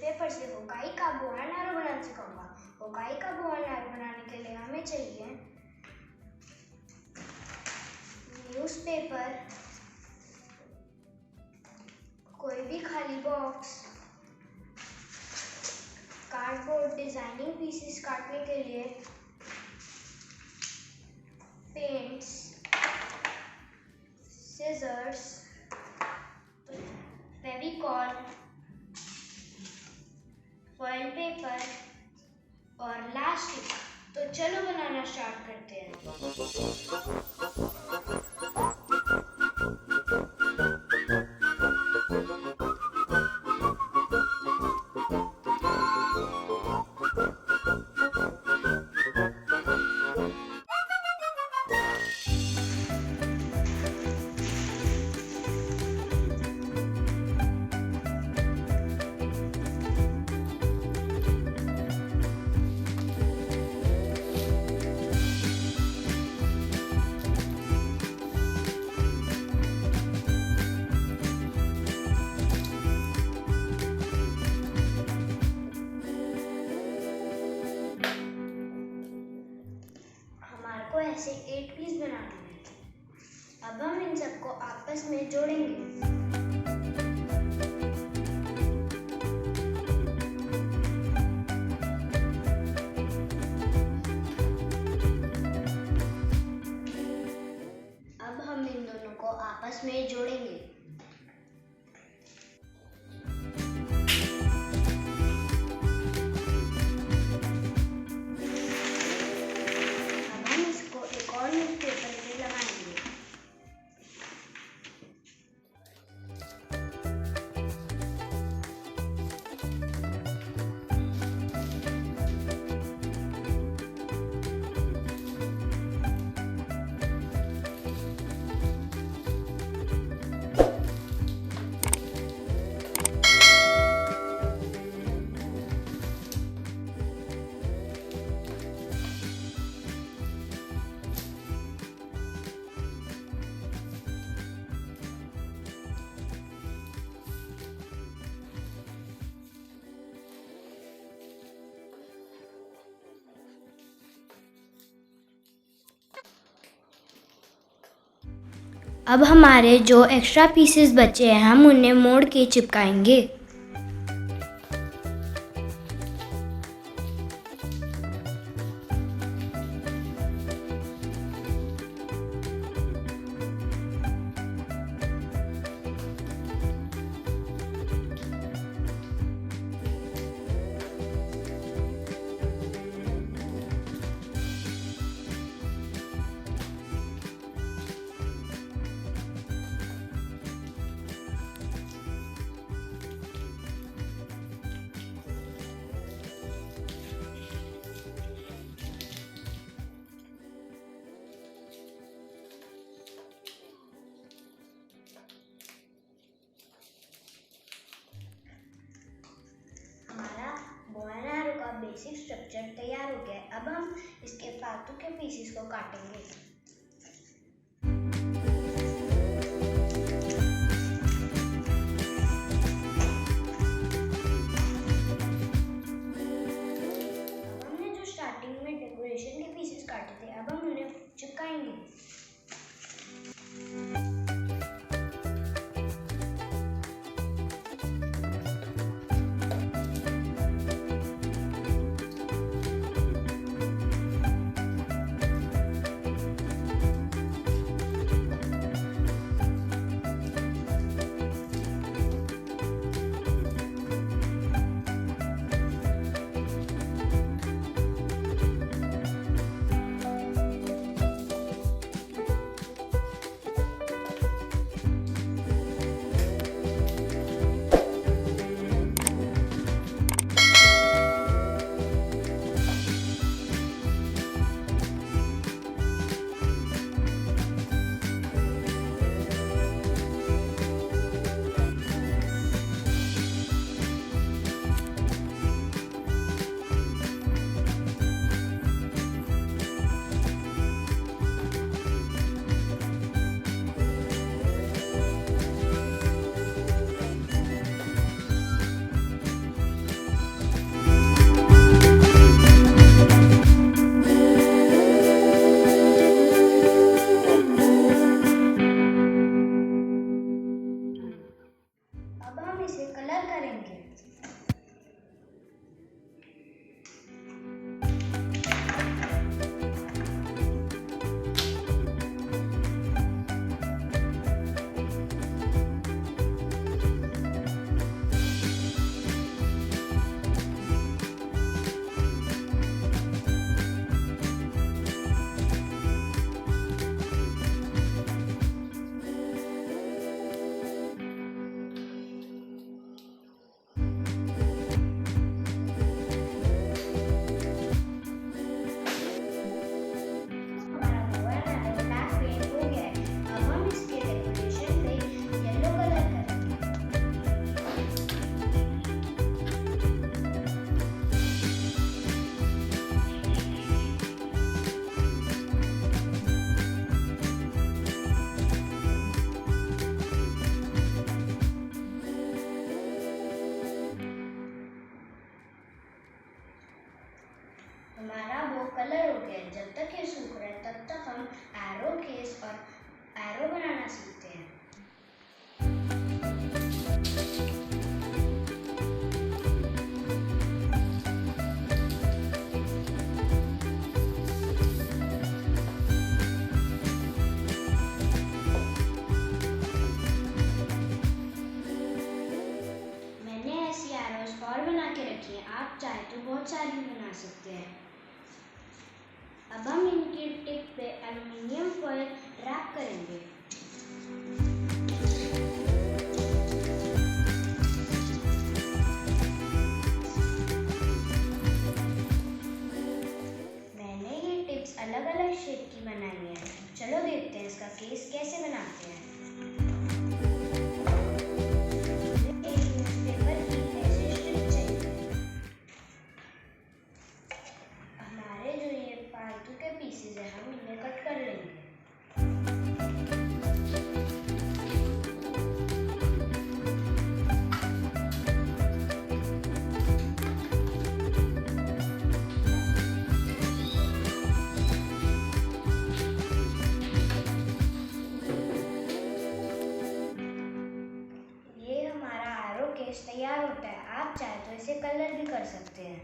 Paper से होकाई का बोआनारो बनाना सिखाऊंगा। होकाई का बोआनारो बनाने के लिए हमें चाहिए न्यूज़पेपर, कोई भी खाली बॉक्स, कार्डबोर्ड डिजाइनिंग पीसेस काटने के लिए, paints, scissors, Fevicol, foil paper और लास्टिक। तो चलो बनाना स्टार्ट करते हैं। हमारे को ऐसे 8 पीस बनाने हैं। अब हम इन सबको आपस में जोड़ेंगे। अब हम इन दोनों को आपस में जोड़ेंगे। अब हम इसको एक और न्यूज़पेपर पे लगाएंगे। अब हमारे जो एक्स्ट्रा पीसेस बचे हैं हम उन्हें मोड़ के चिपकाएंगे। बोआनारो का बेसिक स्ट्रक्चर तैयार हो गया है। अब हम इसके फालतू के पीसेस को काटेंगे। हमने जो स्टार्टिंग में डेकोरेशन के पीसेस काटे थे अब हम उन्हें चिपकाएंगे। के रखी हैं, आप चाहे तो बहुत सारी बना सकते हैं। अब हम इनकी टिप पे एल्युमिनियम फॉयल रैप करेंगे। मैंने ये टिप्स अलग अलग शेप की बनाई है। चलो देखते हैं इसका केस कैसे बनाते हैं। पीसेज है, हम इन्हें कट कर लेंगे। ये हमारा आरओ केस तैयार होता है। आप चाहे तो इसे कलर भी कर सकते हैं।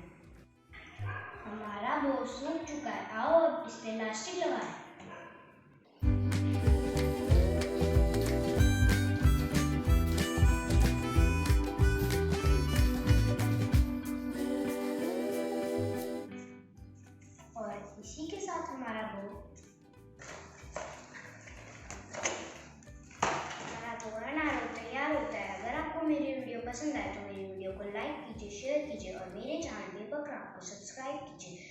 हमारा बोर्ड सूख चुका है। आओ अब इस पे इलास्टिक लगाएं। और इसी के साथ हमारा तोरण आरो तैयार होता है। अगर आपको मेरी वीडियो पसंद आए तो मेरी वीडियो को लाइक कीजिए, शेयर कीजिए और मेरे चैनल पेपर क्राफ्ट को सब्सक्राइब कीजिए।